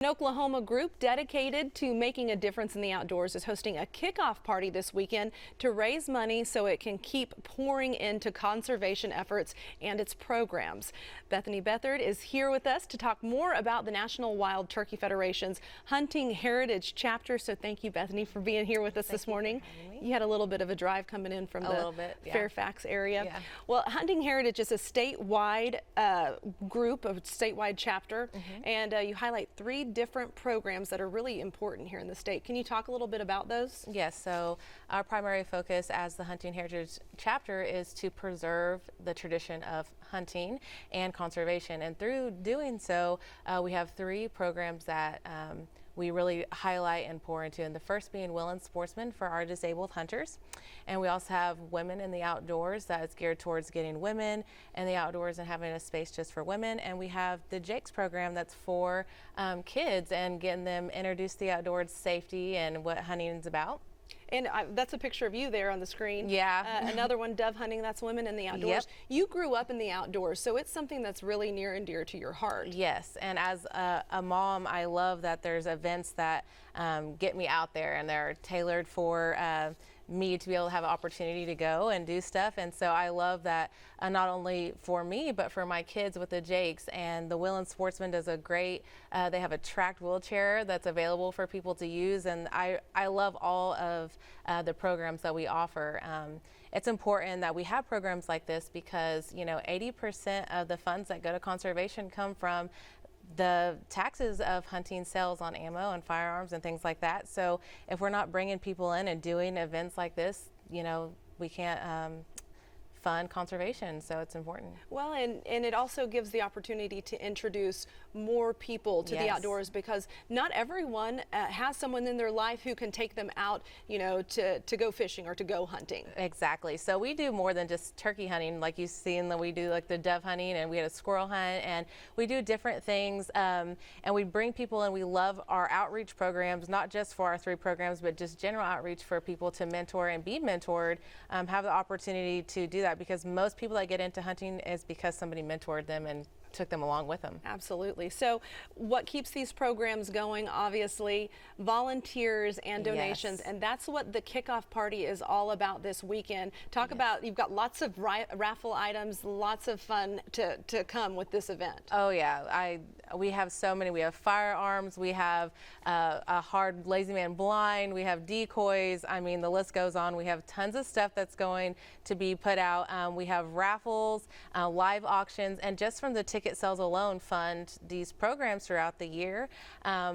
An Oklahoma group dedicated to making a difference in the outdoors is hosting a kickoff party this weekend to raise money so it can keep pouring into conservation efforts and its programs. Bethany Beathard is here with us to talk more about the National Wild Turkey Federation's Hunting Heritage Chapter. So thank you, Bethany, for being here with us this morning. You had a little bit of a drive coming in from the Fairfax area. Yeah. Well, Hunting Heritage is a statewide group, a statewide chapter, and you highlight three different programs that are really important here in the state. Can you talk a little bit about those? Yes, so our primary focus as the Hunting Heritage Chapter is to preserve the tradition of hunting and conservation. And through doing so, we have three programs that we really highlight and pour into, and the first being Will and Sportsman for our disabled hunters. And we also have Women in the Outdoors that is geared towards getting women in the outdoors and having a space just for women. And we have the Jake's program that's for kids and getting them introduced to the outdoors, safety, and what hunting is about. And that's a picture of you there on the screen. Yeah. Another one, dove hunting, that's Women in the Outdoors. Yep. You grew up in the outdoors, so it's something that's really near and dear to your heart. Yes, and as a mom, I love that there's events that get me out there, and they're tailored for me to be able to have an opportunity to go and do stuff. And so I love that not only for me, but for my kids with the Jakes. And the Will and Sportsman does a great, they have a tracked wheelchair that's available for people to use. And I love all of the programs that we offer. It's important that we have programs like this because, you know, 80% of the funds that go to conservation come from the taxes of hunting sales on ammo and firearms and things like that. So if we're not bringing people in and doing events like this, you know, we can't fund conservation, so it's important. Well, and it also gives the opportunity to introduce more people to the outdoors, because not everyone has someone in their life who can take them out, you know, to go fishing or to go hunting. Exactly. So we do more than just turkey hunting, like you've seen that we do, like the dove hunting, and we had a squirrel hunt, and we do different things, and we bring people in. We love our outreach programs, not just for our three programs, but just general outreach for people to mentor and be mentored, have the opportunity to do that, because most people that get into hunting is because somebody mentored them and took them along with them. Absolutely. So what keeps these programs going? Obviously, volunteers and donations, and that's what the kickoff party is all about this weekend. Talk about, you've got lots of raffle items, lots of fun to come with this event. Oh yeah, we have so many. We have firearms, we have a hard lazy man blind, we have decoys. I mean, the list goes on. We have tons of stuff that's going to be put out. We have raffles, live auctions, and just from the ticket sales alone fund these programs throughout the year. I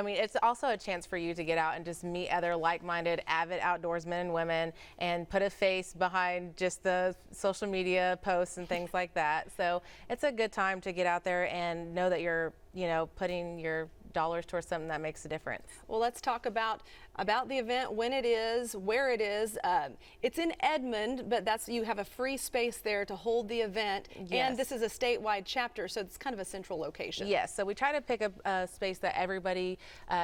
mean, it's also a chance for you to get out and just meet other like-minded, avid outdoorsmen and women and put a face behind just the social media posts and things like that. So it's a good time to get out there and know that you're, you know, putting your dollars towards something that makes a difference. Well, let's talk about the event, when it is, where it is. It's in Edmond, but you have a free space there to hold the event. Yes. And this is a statewide chapter, so it's kind of a central location. Yes, so we try to pick a space that everybody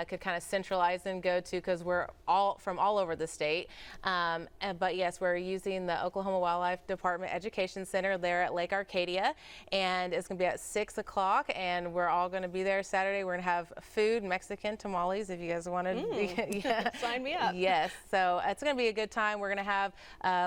could kind of centralize and go to, because we're all from all over the state. But yes, we're using the Oklahoma Wildlife Department Education Center there at Lake Arcadia, and it's going to be at 6 o'clock, and we're all going to be there Saturday. We're going to have food, Mexican tamales, if you guys want to. Sign me up. Yes, so it's going to be a good time. We're going to have,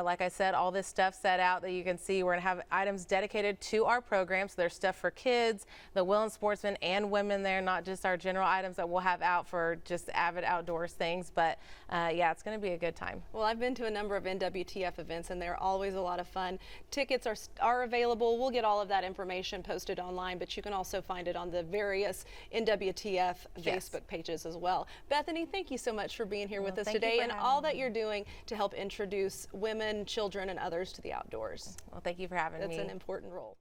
like I said, all this stuff set out that you can see. We're going to have items dedicated to our program. So there's stuff for kids, the Will and Sportsman, and women there, not just our general items that we'll have out for just avid outdoors things. But yeah, it's going to be a good time. Well, I've been to a number of NWTF events, and they're always a lot of fun. Tickets are available. We'll get all of that information posted online, but you can also find it on the various NWTF Facebook pages as well. Bethany, thank you so much for being here with us today, and all that you're doing to help introduce women, children, and others to the outdoors. Well, thank you for having me. That's an important role.